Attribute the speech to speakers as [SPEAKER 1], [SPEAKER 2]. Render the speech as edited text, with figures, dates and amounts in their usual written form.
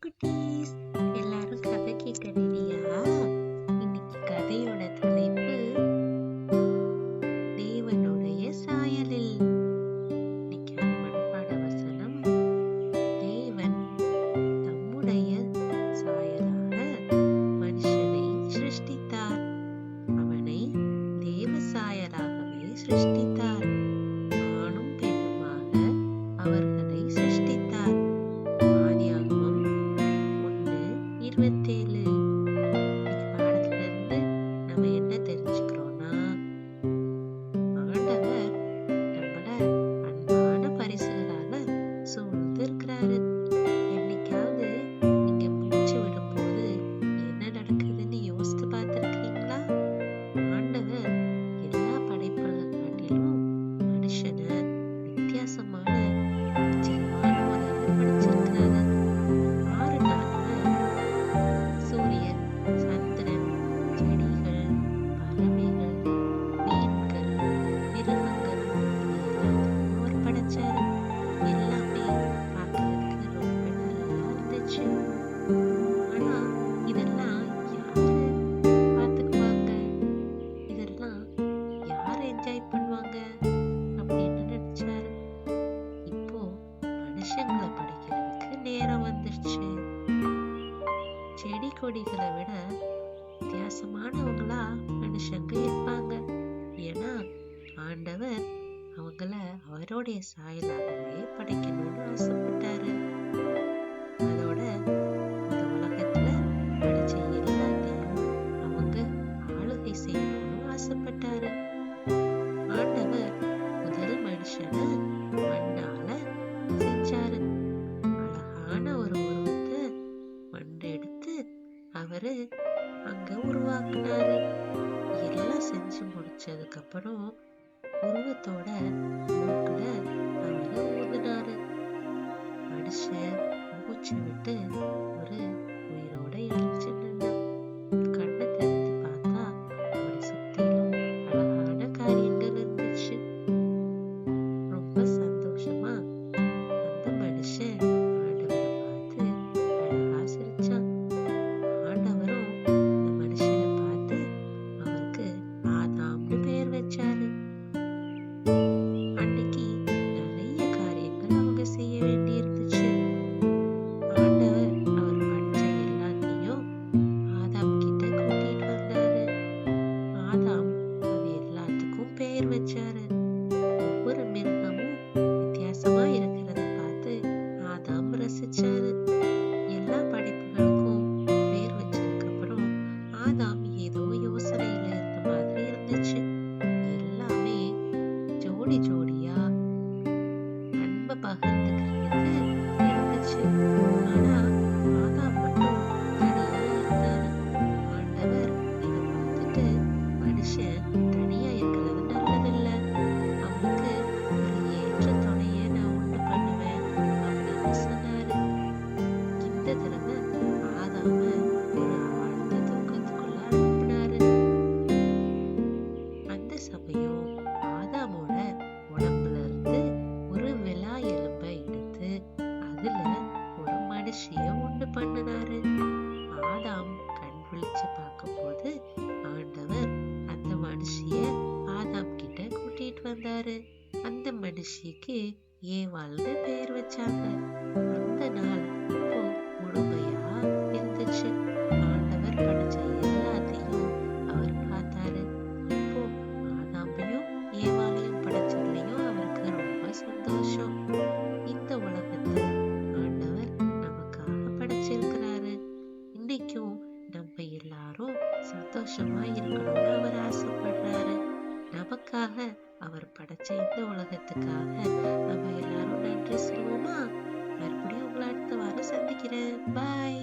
[SPEAKER 1] குட்டீஸ், எல்லாரும் கதை கேட்க ரெடியா? இன்னைக்கு கதையோட தலைப்பு தேவனுடைய சாயலில். இன்னைக்கான மனப்பாட வசனம்: தேவன் தம்முடைய சாயலாக மனுஷனை சிருஷ்டித்தார். அவனை தேவ சாயலாகவே சிருஷ்டித்தார். ஆணும் பெண்ணுமாக அவர்களை சிருஷ்டித்தார். ஆதியாகமம் 1:27. இன்னைக்கு பாடத்துல இருந்து நம்ம என்ன தெரிஞ்சுக்கிறோம்னா, ஆண்டவர் நம்மள அன்பான பரிசுகளால சூழ்ந்து இருக்கிறாரு. என்னைக்காவது நீங்க மூச்சு விடும்போது என்ன நடக்குதுன்னு யோசித்து பார்த்திருக்கீங்களா? ஆண்டவர் எல்லா படைப்புகளை காட்டிலும் மனுஷனை வித்தியாசமான ஆச்சரியமான முறையில படைச்சிருக்கிறாரு. 6 நாள்ல சூரியன், சந்திரன், செடிகள், பறவைகள், மீன்கள், மிருகங்கள் எல்லாத்தையும் அவர் படைச்சாரு. எல்லாமே பார்க்கறதுக்கு ரொம்ப நல்லா இருந்துச்சு. ஆனா இதெல்லாம் யாரு பார்த்துக்குவாங்க? இதெல்லாம் யார் என்ஜாய் பண்ணுவாங்க அப்படின்னு நினைச்சாரு. இப்போ மனுஷங்களை படைக்கிறதுக்கு நேரம் வந்துருச்சு. செடி கொடிகளை விட வித்தியாசமானவங்களா மனுஷங்க இருப்பாங்க. ஏன்னா ஆண்டவர் அவங்கள அவருடைய சாயலாகவே படைக்கணும்னு ஆசைப்பட்டாரு. அதோட இந்த உலகத்துல படைச்ச எல்லாத்தையும் அவங்க ஆளுகை செய்யணும்னு ஆசைப்பட்டாரு. ஆண்டவர் முதல் மனுஷனை மண்ணால செஞ்சாரு. அழகான ஒரு உருவத்தை மண்ணெடுத்து அவரு அங்க உருவாக்குனாரு. எல்லாம் செஞ்சு முடிச்சதுக்கு அப்புறம் உருவத்தோட மூக்குல அவரு ஊதினாரு. மனுஷன் மூச்சு விட்டு ஒரு உயிரோட எழுந்து நின்னான். கண்ணை திறந்து பார்த்தா அவனை சுத்திலும் அழகான காரியங்கள் இருந்துச்சு. ரொம்ப சந்தோஷமா அந்த மனுஷன் ஆண்டவரை பார்த்து அழகா சிரிச்சான். ஆண்டவரும் அந்த மனுஷனை பார்த்து அவருக்கு ஆதாம்னு பேர் வச்சாரு. அன்னைக்கு நிறைய காரியங்கள் அவங்க செய்ய வேண்டி இருந்துச்சு. ஆண்டவர் அவர் படிச்ச எல்லாத்தையும் ஆதாம் கிட்ட கூட்டிட்டு வந்தாரு. ஆதாம் அது எல்லாத்துக்கும் பேர் வச்சாரு. ஒவ்வொரு மிருகமும் வித்தியாசமா இருக்கிறத பார்த்து ஆதாம் ரசிச்சாரு. எல்லா படைப்புகளுக்கும் பேர் வச்சதுக்கு அப்புறம் ஆதாம் ஏதோ யோசனையில இருந்த மாதிரி இருந்துச்சு. எல்லாமே ஜோடி ஜோடியா அன்பை பகிர்ந்துக்கிறதுக்கு இருந்துச்சு. ஆனா ஆதாம் மட்டும் தனியா இருந்தாரு. ஆண்டவர் இதை பார்த்துட்டு மனுஷன் தனியா இருக்கிறது நல்லதில்ல, அவனுக்கு ஒரு ஏற்ற துணைய நான் உண்டு பண்ணுவேன் அப்படின்னு சொன்னாரு. இந்த தடவை ஆதாம ஒரு ஆழ்ந்த தூக்கத்துக்குள்ள அனுப்புனாரு. அந்த சமயம் ஆதாமோட உடம்புல இருந்து ஒரு விலா எலும்பை எடுத்து அதுல ஒரு மனுஷிய உண்டு பண்ணினாரு. ஆதாம் கண் விழிச்சு பார்க்கும்போது ஆண்டவர் அந்த மனுஷிய ஆதாம் கிட்ட கூட்டிட்டு வந்தாரு. அந்த மனுஷிக்கு ஏவாள்னு பேர் வச்சாங்க. அந்த நாள் இப்போ முழுமையா இருந்துச்சு. ஆண்டவர் படைச்ச எல்லாத்தையும் அவர் பார்த்தாரு. இப்போ ஆதாமையும் ஏவாளையும் படைச்சதுலயும் அவருக்கு ரொம்ப சந்தோஷம். இந்த உலகத்தை ஆண்டவர் நமக்காக படைச்சிருக்கிறாரு. இன்னைக்கும் நம்ம எல்லாரும் சந்தோஷமா இருக்கணும்னு அவர் ஆசைப்படுறாரு. நமக்காக அவர் படைச்ச இந்த உலகத்துக்காக நம்ம எல்லாரும் நன்றி சொல்லுவோமா? மறுபடியும் உங்களை அடுத்த வாரம் சந்திக்கிறேன். பாய்.